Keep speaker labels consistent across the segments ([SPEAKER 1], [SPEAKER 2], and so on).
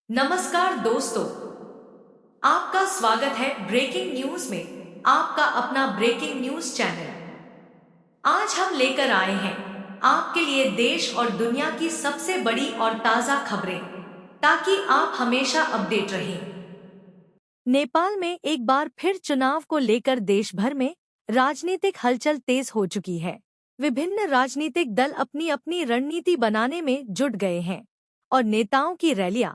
[SPEAKER 1] नमस्कार दोस्तों, आपका स्वागत है ब्रेकिंग न्यूज में, आपका अपना ब्रेकिंग न्यूज चैनल। आज हम लेकर आए हैं आपके लिए देश और दुनिया की सबसे बड़ी और ताज़ा खबरें, ताकि आप हमेशा अपडेट रहें। नेपाल में एक बार फिर चुनाव को लेकर देश भर में राजनीतिक हलचल तेज हो चुकी है। विभिन्न राजनीतिक दल अपनी अपनी रणनीति बनाने में जुट गए हैं और नेताओं की रैलियां,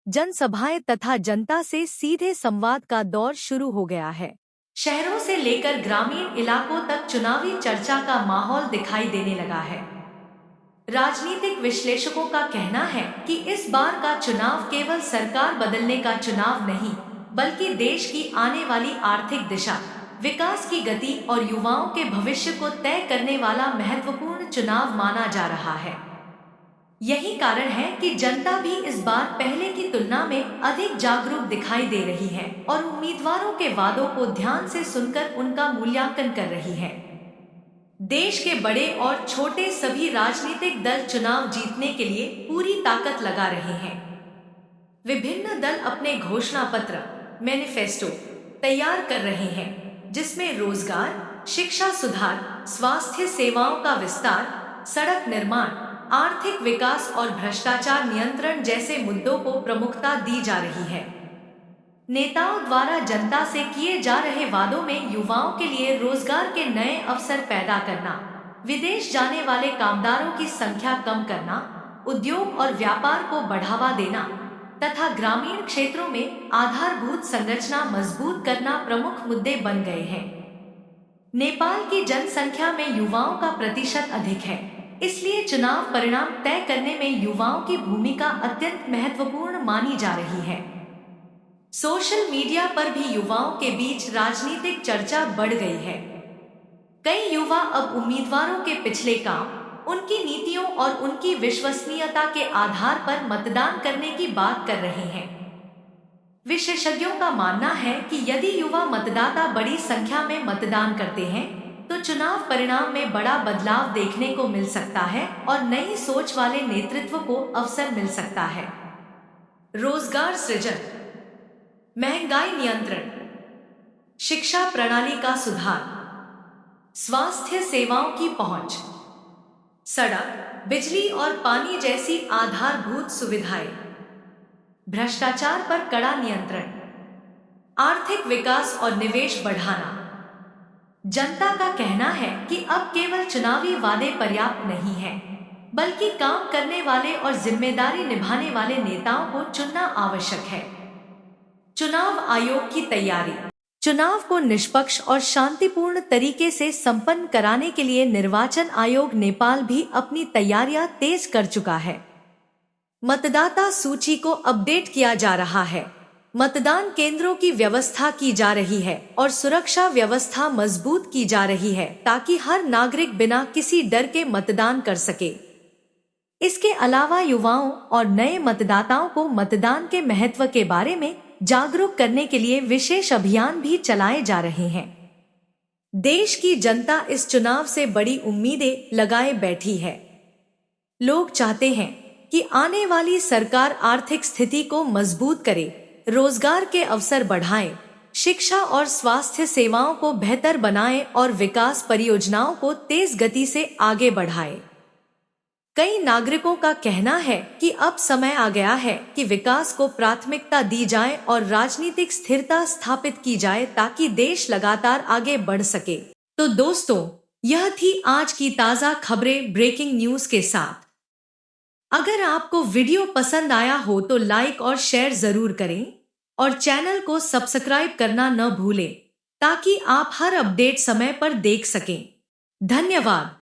[SPEAKER 1] जनसभाएं तथा जनता से सीधे संवाद का दौर शुरू हो गया है। शहरों से लेकर ग्रामीण इलाकों तक चुनावी चर्चा का माहौल दिखाई देने लगा है। राजनीतिक विश्लेषकों का कहना है कि इस बार का चुनाव केवल सरकार बदलने का चुनाव नहीं, बल्कि देश की आने वाली आर्थिक दिशा, विकास की गति और युवाओं के भविष्य को तय करने वाला महत्वपूर्ण चुनाव माना जा रहा है। यही कारण है कि जनता भी इस बार पहले की तुलना में अधिक जागरूक दिखाई दे रही है और उम्मीदवारों के वादों को ध्यान से सुनकर उनका मूल्यांकन कर रही है। देश के बड़े और छोटे सभी राजनीतिक दल चुनाव जीतने के लिए पूरी ताकत लगा रहे हैं। विभिन्न दल अपने घोषणा पत्र, मैनिफेस्टो तैयार कर रहे हैं, जिसमें रोजगार, शिक्षा सुधार, स्वास्थ्य सेवाओं का विस्तार, सड़क निर्माण, आर्थिक विकास और भ्रष्टाचार नियंत्रण जैसे मुद्दों को प्रमुखता दी जा रही है। नेताओं द्वारा जनता से किए जा रहे वादों में युवाओं के लिए रोजगार के नए अवसर पैदा करना, विदेश जाने वाले कामगारों की संख्या कम करना, उद्योग और व्यापार को बढ़ावा देना तथा ग्रामीण क्षेत्रों में आधारभूत संरचना मजबूत करना प्रमुख मुद्दे बन गए हैं। नेपाल की जनसंख्या में युवाओं का प्रतिशत अधिक है, इसलिए चुनाव परिणाम तय करने में युवाओं की भूमिका अत्यंत महत्वपूर्ण मानी जा रही है। सोशल मीडिया पर भी युवाओं के बीच राजनीतिक चर्चा बढ़ गई है। कई युवा अब उम्मीदवारों के पिछले काम, उनकी नीतियों और उनकी विश्वसनीयता के आधार पर मतदान करने की बात कर रहे हैं। विशेषज्ञों का मानना है कि यदि युवा मतदाता बड़ी संख्या में मतदान करते हैं, तो चुनाव परिणाम में बड़ा बदलाव देखने को मिल सकता है और नई सोच वाले नेतृत्व को अवसर मिल सकता है। रोजगार सृजन, महंगाई नियंत्रण, शिक्षा प्रणाली का सुधार, स्वास्थ्य सेवाओं की पहुंच, सड़क, बिजली और पानी जैसी आधारभूत सुविधाएं, भ्रष्टाचार पर कड़ा नियंत्रण, आर्थिक विकास और निवेश बढ़ाना। जनता का कहना है कि अब केवल चुनावी वादे पर्याप्त नहीं हैं, बल्कि काम करने वाले और जिम्मेदारी निभाने वाले नेताओं को चुनना आवश्यक है। चुनाव आयोग की तैयारी, चुनाव को निष्पक्ष और शांतिपूर्ण तरीके से संपन्न कराने के लिए निर्वाचन आयोग नेपाल भी अपनी तैयारियां तेज कर चुका है। मतदाता सूची को अपडेट किया जा रहा है, मतदान केंद्रों की व्यवस्था की जा रही है और सुरक्षा व्यवस्था मजबूत की जा रही है, ताकि हर नागरिक बिना किसी डर के मतदान कर सके। इसके अलावा युवाओं और नए मतदाताओं को मतदान के महत्व के बारे में जागरूक करने के लिए विशेष अभियान भी चलाए जा रहे हैं। देश की जनता इस चुनाव से बड़ी उम्मीदें लगाए बैठी है। लोग चाहते हैं कि आने वाली सरकार आर्थिक स्थिति को मजबूत करे, रोजगार के अवसर बढ़ाए, शिक्षा और स्वास्थ्य सेवाओं को बेहतर बनाए और विकास परियोजनाओं को तेज गति से आगे बढ़ाए। कई नागरिकों का कहना है कि अब समय आ गया है कि विकास को प्राथमिकता दी जाए और राजनीतिक स्थिरता स्थापित की जाए, ताकि देश लगातार आगे बढ़ सके। तो दोस्तों, यह थी आज की ताज़ा खबरें ब्रेकिंग न्यूज के साथ। अगर आपको वीडियो पसंद आया हो तो लाइक और शेयर जरूर करें और चैनल को सब्सक्राइब करना न भूलें, ताकि आप हर अपडेट समय पर देख सकें। धन्यवाद।